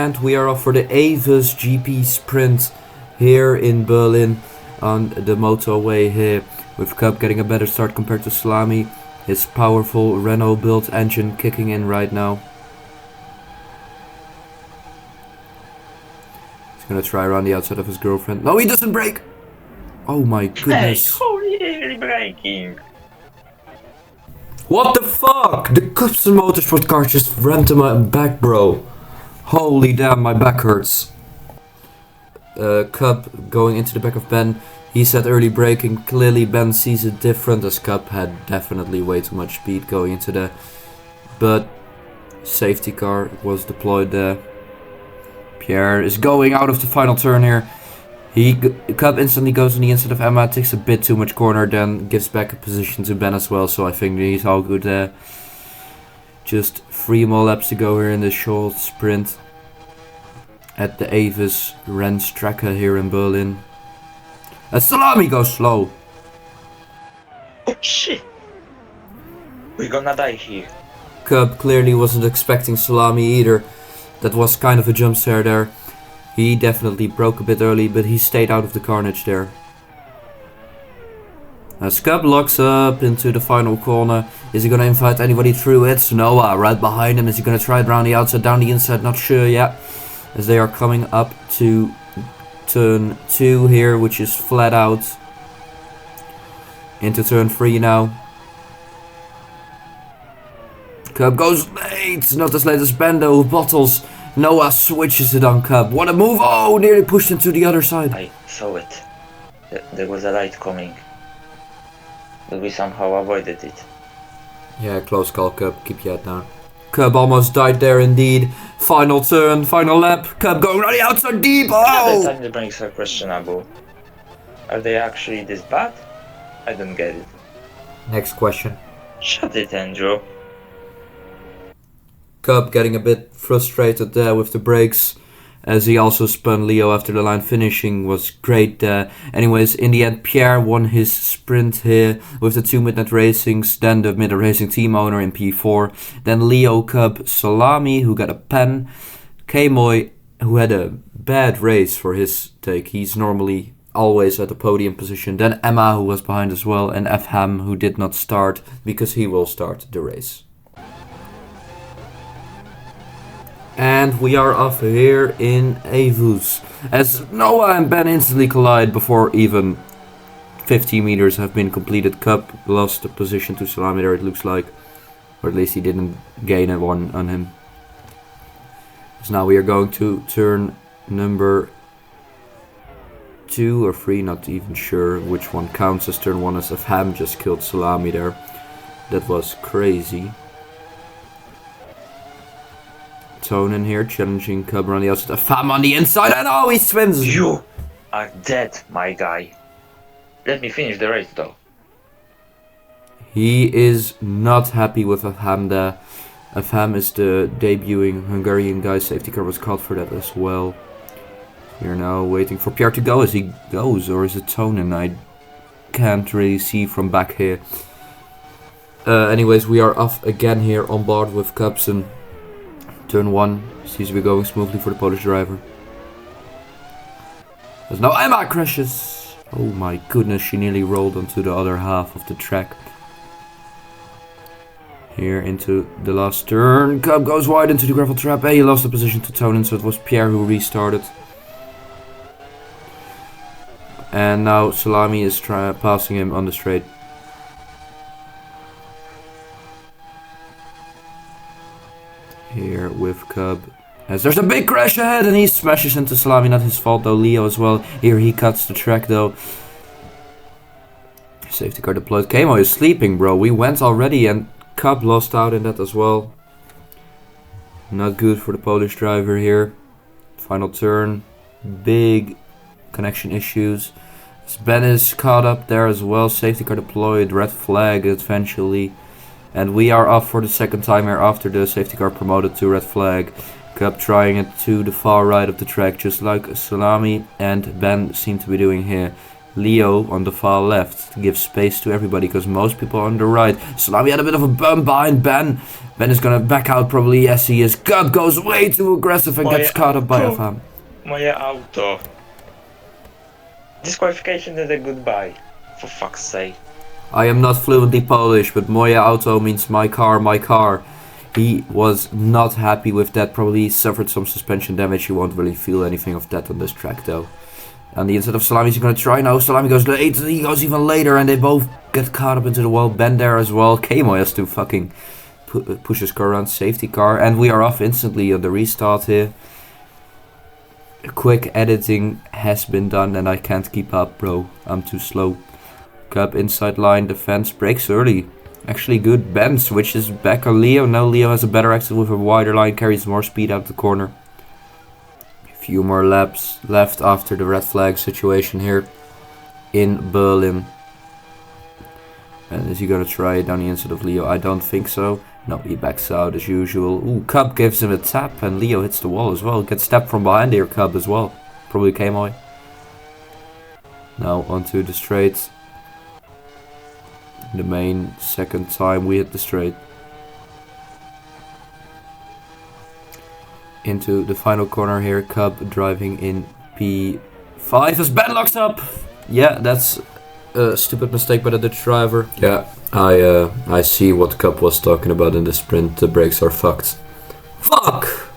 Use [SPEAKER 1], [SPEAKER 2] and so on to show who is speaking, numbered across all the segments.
[SPEAKER 1] And we are off for the Avis GP sprint here in Berlin on the motorway here, with Cub getting a better start compared to Salami. His powerful Renault built engine kicking in right now. He's gonna try around the outside of his girlfriend. No, he doesn't brake! Oh my goodness.
[SPEAKER 2] Hey, holy braking!
[SPEAKER 1] What the fuck? The custom motorsport car just ran to my back, bro. Holy damn, my back hurts. Cub going into the back of Ben. He said early braking. Clearly Ben sees it different, as Cub had definitely way too much speed going into there. But safety car was deployed there. Pierre is going out of the final turn here. Cub instantly goes on the inside of Emma, takes a bit too much corner, then gives back a position to Ben as well, so I think he's all good there. Just 3 more laps to go here in this short sprint at the Avis Rennstrecke here in Berlin. And Salami goes slow.
[SPEAKER 2] Oh shit! We're gonna die here.
[SPEAKER 1] Cub clearly wasn't expecting Salami either. That was kind of a jump scare there. He definitely broke a bit early, but he stayed out of the carnage there. As Cub locks up into the final corner, is he gonna invite anybody through? It's Noah right behind him. Is he gonna try it around the outside, down the inside? Not sure yet. As they are coming up to turn 2 here, which is flat out. Into turn 3 now. Cub goes late, not as late as Bendo, bottles. Noah switches it on Cub. What a move! Oh, nearly pushed into the other side.
[SPEAKER 2] I saw it. There was a light coming. But we somehow avoided it.
[SPEAKER 1] Yeah, close call, Cub. Keep your head down. Cub almost died there indeed. Final turn, final lap. Cub going on the outside deep. Oh!
[SPEAKER 2] The tiny brakes are questionable. Are they actually this bad? I don't get it.
[SPEAKER 1] Next question.
[SPEAKER 2] Shut it, Andrew.
[SPEAKER 1] Cub getting a bit frustrated there with the brakes, as he also spun Leo after the line. Finishing was great there. Anyways, in the end, Pierre won his sprint here with the 2 Midnight Racings, then the Midnight Racing team owner in P4, then Leo, Cub, Salami, who got a pen, K-Moy, who had a bad race for his take. He's normally always at the podium position. Then Emma, who was behind as well, and F-Ham, who did not start because he will start the race. And we are off here in Avis, as Noah and Ben instantly collide before even 50 meters have been completed. Cub lost the position to Salami there, it looks like, or at least he didn't gain a one on him. So now we are going to turn number 2 or 3, not even sure which one counts as turn 1, as F-Ham just killed Salami there. That was crazy. Tone in here, challenging Cub on the outside. Fam on the inside, and oh, he spins!
[SPEAKER 2] You are dead, my guy. Let me finish the race, though.
[SPEAKER 1] He is not happy with Afham there. Afham is the debuting Hungarian guy. Safety car was called for that as well. We are now waiting for Pierre to go as he goes, or is it Tonen? I can't really see from back here. Anyways, we are off again here on board with Cubson. Turn 1 seems to be going smoothly for the Polish driver. There's no Emma crashes. Oh my goodness, she nearly rolled onto the other half of the track. Here into the last turn. Cub goes wide into the gravel trap. Hey, he lost the position to Tonen, so it was Pierre who restarted. And now Salami is passing him on the straight. Here with Cub, as there's a big crash ahead and he smashes into Salami. Not his fault though. Leo as well. Here he cuts the track though. Safety car deployed. K-Mo is sleeping, bro. We went already and Cub lost out in that as well. Not good for the Polish driver here. Final turn. Big connection issues. Ben is caught up there as well. Safety car deployed. Red flag eventually. And we are off for the second time here after the safety car promoted to red flag. Cub trying it to the far right of the track, just like Salami and Ben seem to be doing here. Leo on the far left to give space to everybody because most people are on the right. Salami had a bit of a bump behind Ben. Ben is gonna back out probably. Yes, he is. Cup goes way too aggressive and gets caught up by Afam.
[SPEAKER 2] Moje auto. Disqualification is a goodbye. For fuck's sake.
[SPEAKER 1] I am not fluently Polish, but moje auto means my car, my car. He was not happy with that. Probably suffered some suspension damage. You won't really feel anything of that on this track though. On the inside of Salami, he's gonna try now. Salami goes late. He goes even later, and they both get caught up into the wall. Ben there as well. Kamo has to fucking push his car around, safety car, and we are off instantly on the restart here. Quick editing has been done, and I can't keep up, bro. I'm too slow. Cup inside line, defense breaks early. Actually good. Ben switches back on Leo. Now Leo has a better exit with a wider line, carries more speed out the corner. Few more laps left after the red flag situation here in Berlin. And is he gonna try it down the inside of Leo? I don't think so. No, he backs out as usual. Ooh, Cub gives him a tap and Leo hits the wall as well. Gets tapped from behind here, Cub as well. Probably K-Moy. Now onto the straight. The main second time we hit the straight. Into the final corner here, Cub driving in P5 as Ben locks up. Yeah, that's a stupid mistake by the Dutch driver. Yeah, I see what Cub was talking about in the sprint. The brakes are fucked. Fuck!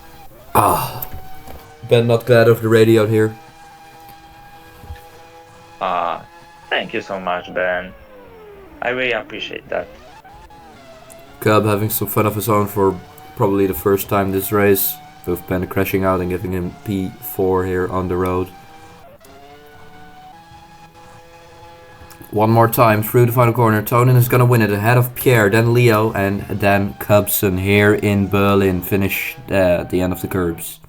[SPEAKER 1] Ah. Ben not glad of the radio here.
[SPEAKER 2] Thank you so much, Ben. I really appreciate that.
[SPEAKER 1] Cub having some fun of his own for probably the first time this race. With Ben crashing out and giving him P4 here on the road. One more time through the final corner. Tonin is going to win it ahead of Pierre, then Leo, and then Cubson here in Berlin. Finish at the end of the curbs.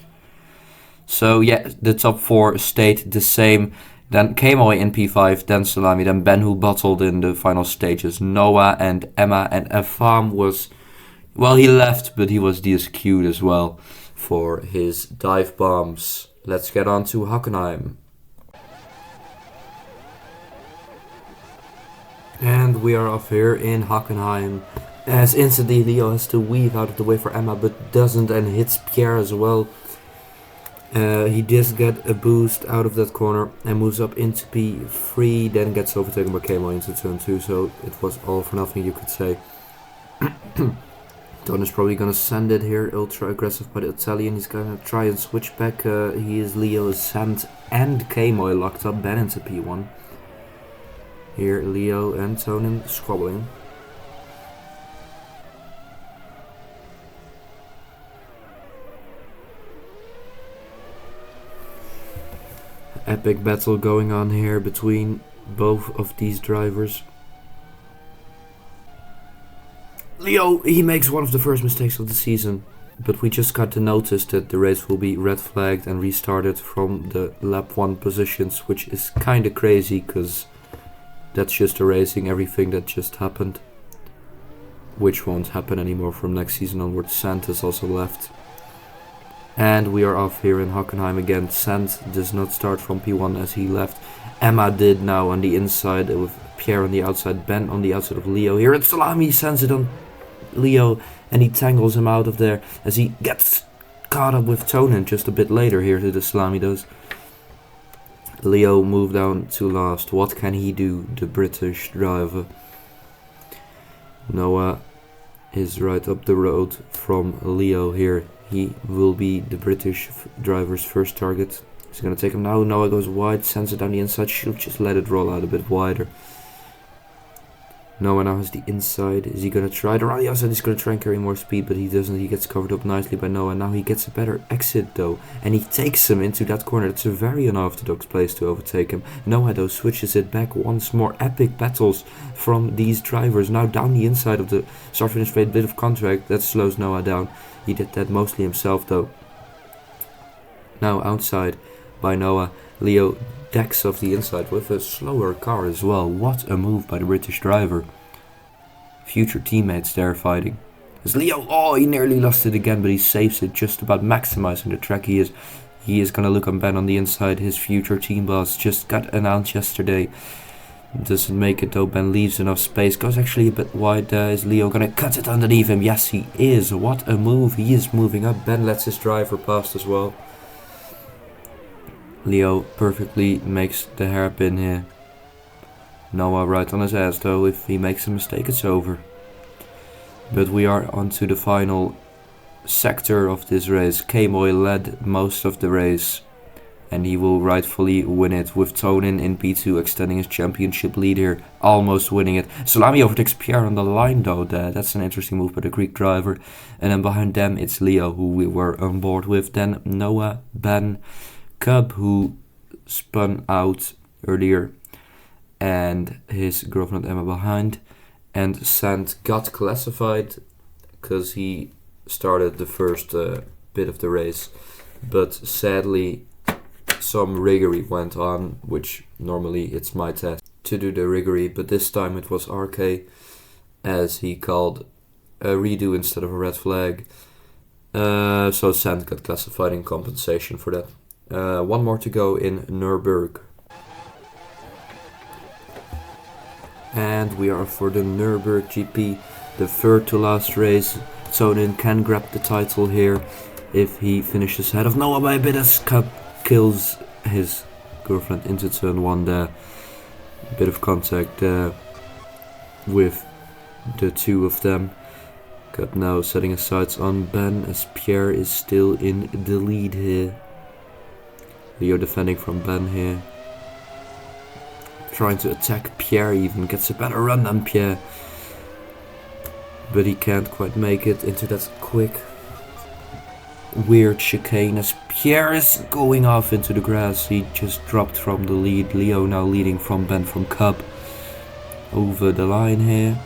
[SPEAKER 1] So yeah, the top four stayed the same. Then K-Moy in P5, then Salami, then Ben who battled in the final stages. Noah and Emma, and Afam was... Well, he left, but he was DSQ'd as well for his dive bombs. Let's get on to Hockenheim. And we are off here in Hockenheim. As instantly Leo has to weave out of the way for Emma, but doesn't, and hits Pierre as well. He does get a boost out of that corner and moves up into P3, then gets overtaken by Kamo into turn 2, so it was all for nothing, you could say. Don is probably gonna send it here, ultra aggressive by the Italian. He's gonna try and switch back. He is Leo, Sand and K-Moy locked up, Ben into P1. Here Leo and Tonin squabbling. Epic battle going on here between both of these drivers. Leo, he makes one of the first mistakes of the season, but we just got to notice that the race will be red flagged and restarted from the lap 1 positions, which is kinda crazy because that's just erasing everything that just happened, which won't happen anymore from next season onwards. Santos also left. And we are off here in Hockenheim again. Sant does not start from P1 as he left. Emma did now on the inside with Pierre on the outside, Ben on the outside of Leo. Here it's Salami, sends it on Leo and he tangles him out of there as he gets caught up with Tonin just a bit later here to the Salami does. Leo moved down to last. What can he do, the British driver? Noah is right up the road from Leo here. He will be the British driver's first target. He's going to take him now. Noah goes wide, sends it down the inside. She'll just let it roll out a bit wider. Noah now has the inside. Is he going to try it around the outside? He's going to try and carry more speed, but he doesn't. He gets covered up nicely by Noah. Now he gets a better exit though, and he takes him into that corner. That's a very unorthodox place to overtake him. Noah though switches it back once more. Epic battles from these drivers. Now down the inside of the start finish straight, bit of contact. That slows Noah down. He did that mostly himself though. Now outside by Noah. Leo decks off the inside with a slower car as well. What a move by the British driver. Future teammates there fighting. As Leo, oh, he nearly lost it again, but he saves it, just about maximizing the track. He is He is gonna look on Ben on the inside. His future team boss just got announced yesterday. Doesn't make it though. Ben leaves enough space. Goes actually a bit wide there. Is Leo gonna cut it underneath him? Yes, he is. What a move. He is moving up. Ben lets his driver past as well. Leo perfectly makes the hairpin here. Noah right on his ass though. If he makes a mistake, it's over. But we are on to the final sector of this race. K-Moy led most of the race, and he will rightfully win it, with Tonin in P2 extending his championship lead here, almost winning it. Salami overtakes Pierre on the line though. That's an interesting move by the Greek driver. And then behind them it's Leo, who we were on board with. Then Noah, Ben, Cub, who spun out earlier, and his girlfriend Emma behind. And Sant got classified because he started the first bit of the race, but sadly some riggery went on, which normally it's my task to do the riggery, but this time it was RK, as he called a redo instead of a red flag. So Sant got classified in compensation for that. One more to go in Nürburgring. And we are for the Nürburgring GP, the third to last race. Tonin can grab the title here if he finishes ahead of Noah by a bit, as Cup kills his girlfriend into turn 1 there. A bit of contact there with the two of them. Cup now setting his sights on Ben, as Pierre is still in the lead here. Leo defending from Ben here. Trying to attack Pierre, even gets a better run than Pierre. But he can't quite make it into that quick, weird chicane, as Pierre is going off into the grass. He just dropped from the lead. Leo now leading from Ben from Cub. Over the line here.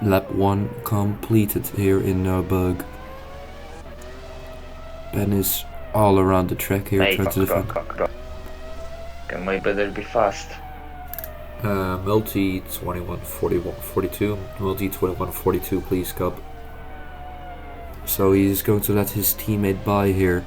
[SPEAKER 1] Lap 1 completed here in Nürburgring. Ben is all around the track here, trying to defend.
[SPEAKER 2] Can my better be fast?
[SPEAKER 1] Multi 21-41-42. Multi 21-42, please, Cub. So he's going to let his teammate by here.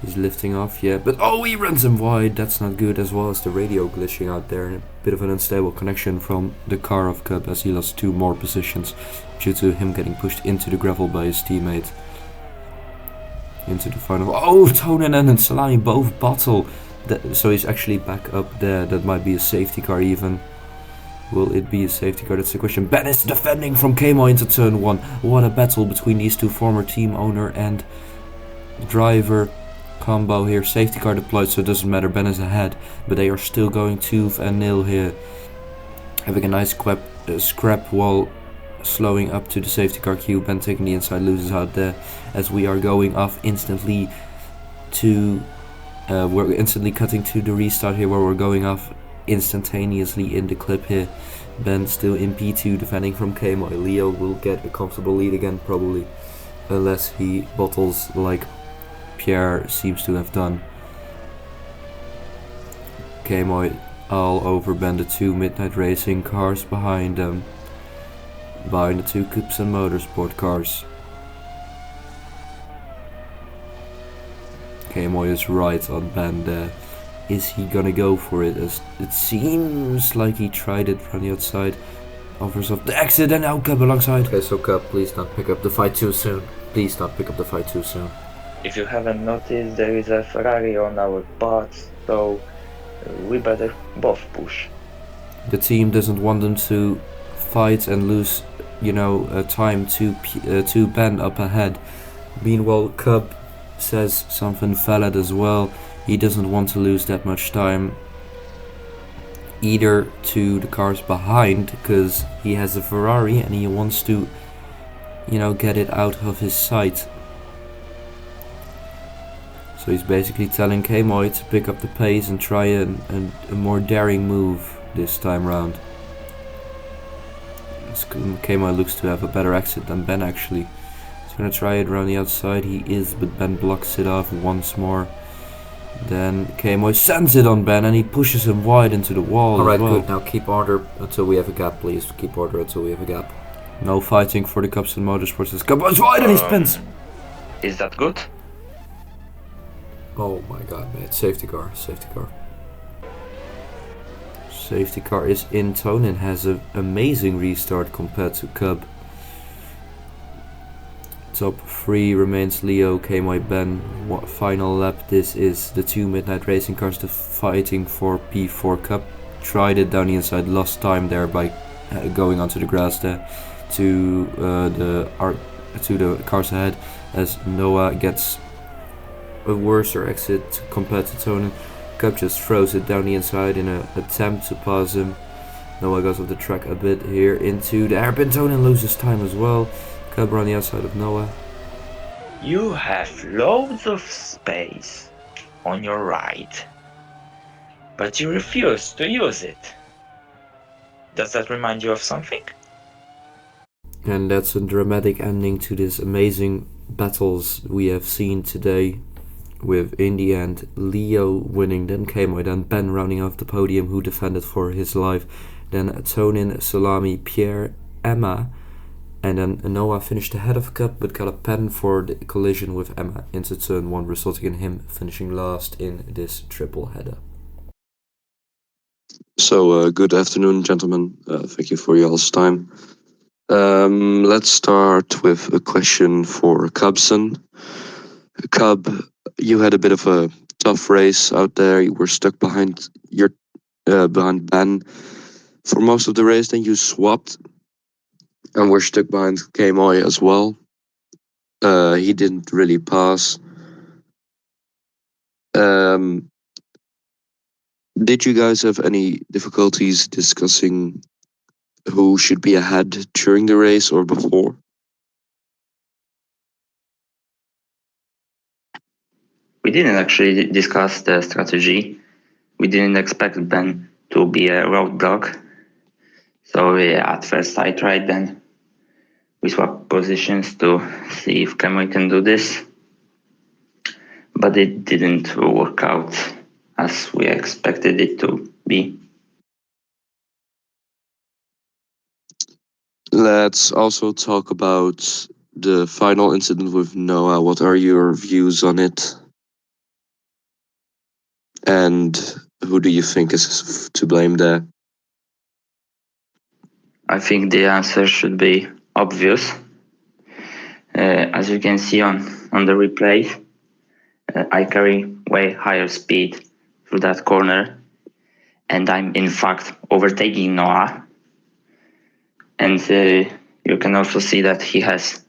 [SPEAKER 1] He's lifting off, yeah, but oh, he runs him wide. That's not good, as well as the radio glitching out there. And a bit of an unstable connection from the car of Cub, as he lost 2 more positions due to him getting pushed into the gravel by his teammate. Into the final. Oh, Tonin and Salami both bottle. So he's actually back up there. That might be a safety car even. Will it be a safety car? That's the question. Ben is defending from K-Moy into turn 1. What a battle between these two, former team owner and driver combo here. Safety car deployed, so it doesn't matter. Ben is ahead, but they are still going tooth and nail here. Having a nice scrap while slowing up to the safety car queue. Ben taking the inside, loses out there, as we are going off instantly to... we're instantly cutting to the restart here, where we're going off instantaneously in the clip here. Ben still in P2 defending from K-Moy. Leo will get a comfortable lead again probably, unless he bottles like Pierre seems to have done. K-Moy all over Ben, the 2 Midnight Racing cars behind them, behind the 2 Coops and Motorsport cars. K-Moy is right on Ben there. Is he gonna go for it? As it seems like he tried it from the outside. Offers up the exit, and now Cub alongside. Okay, so Cub, please don't pick up the fight too soon. Please don't pick up the fight too soon.
[SPEAKER 2] If you haven't noticed, there is a Ferrari on our path, so we better both push.
[SPEAKER 1] The team doesn't want them to fight and lose, you know, time to Ben up ahead. Meanwhile, Cub says something valid as well. He doesn't want to lose that much time either to the cars behind, because he has a Ferrari and he wants to, you know, get it out of his sight. So he's basically telling K-Moy to pick up the pace and try a more daring move this time round. K-Moy looks to have a better exit than Ben actually. He's gonna try it around the outside. He is, but Ben blocks it off once more. Then K-Moy sends it on Ben and he pushes him wide into the wall. Alright, good. Now keep order until we have a gap, please. Keep order until we have a gap. No fighting for the Cups and Motorsports. This Cup is wide and he spins.
[SPEAKER 2] Is that good?
[SPEAKER 1] Oh my god, mate. Safety car, safety car. Safety car is in. Tonin has an amazing restart compared to Cub. Top 3 remains Leo, KY, Ben. Final lap. This is the two Midnight Racing cars fighting for P4 Cup. Tried it down the inside, lost time there by going onto the grass there to the cars ahead, as Noah gets a worse exit compared to Tonin. Cup just throws it down the inside in an attempt to pass him. Noah goes off the track a bit here into the hairpin. Tonin loses time as well. Cup on the outside of Noah.
[SPEAKER 2] You have loads of space on your right, but you refuse to use it. Does that remind you of something?
[SPEAKER 1] And that's a dramatic ending to this amazing battles we have seen today, with in the end Leo winning, then Kamo, then Ben rounding off the podium, who defended for his life, then Tonin, Salami, Pierre, Emma, and then Noah finished ahead of Cup but got a pen for the collision with Emma into turn 1, resulting in him finishing last in this triple header.
[SPEAKER 3] So, good afternoon, gentlemen. Thank you for y'all's time. Let's start with a question for Cubson. Cub, you had a bit of a tough race out there. You were stuck behind Ben for most of the race. Then you swapped and were stuck behind K-Moy as well. He didn't really pass. Did you guys have any difficulties discussing who should be ahead during the race or before?
[SPEAKER 4] We didn't actually discuss the strategy. We didn't expect Ben to be a road dog. So at first I tried, then we swapped positions to see if Kamui can do this. But it didn't work out as we expected it to be.
[SPEAKER 3] Let's also talk about the final incident with Noah. What are your views on it? And who do you think is to blame there?
[SPEAKER 4] I think the answer should be obvious. As you can see on the replay, I carry way higher speed through that corner, and I'm in fact overtaking Noah. And you can also see that he has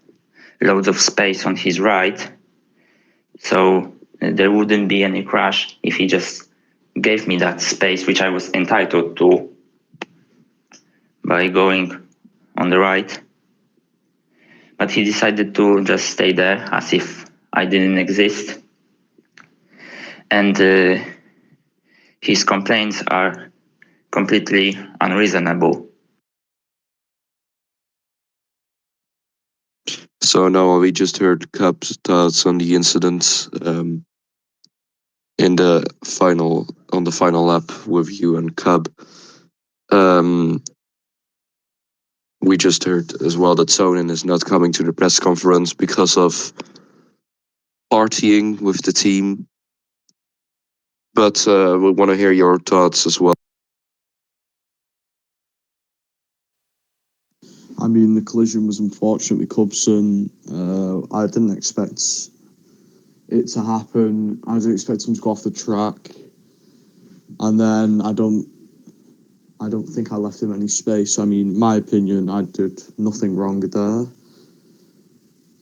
[SPEAKER 4] loads of space on his right, so there wouldn't be any crash if he just gave me that space which I was entitled to by going on the right. But he decided to just stay there as if I didn't exist. And his complaints are completely unreasonable.
[SPEAKER 3] So Noah, we just heard Cub's thoughts on the incident in the final lap with you and Cub. We just heard as well that Sonin is not coming to the press conference because of partying with the team. But we want to hear your thoughts as well.
[SPEAKER 5] I mean, the collision was unfortunate with Cubson. I didn't expect it to happen. I didn't expect him to go off the track. And then I don't think I left him any space. I mean, my opinion, I did nothing wrong there.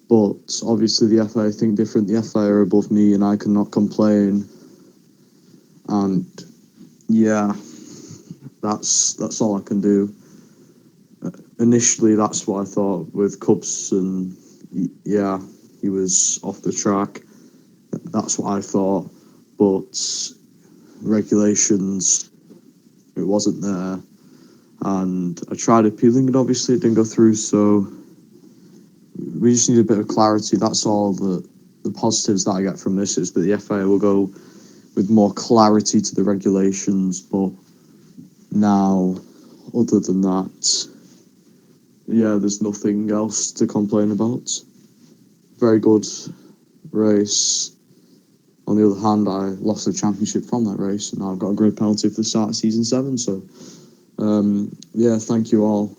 [SPEAKER 5] But obviously the FIA think different. The FIA are above me and I cannot complain. And yeah, that's all I can do. Initially, that's what I thought with Cubs, and yeah, he was off the track. That's what I thought, but regulations, it wasn't there, and I tried appealing, and obviously it didn't go through. So we just need a bit of clarity. That's all the positives that I get from this is that the FIA will go with more clarity to the regulations. But now, other than that, yeah, there's nothing else to complain about. Very good race. on the other hand, I lost the championship from that race, and I've got a grid penalty for the start of season 7. So, yeah, thank you all.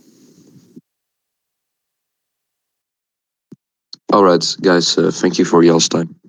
[SPEAKER 3] All right, guys, thank you for y'all's time.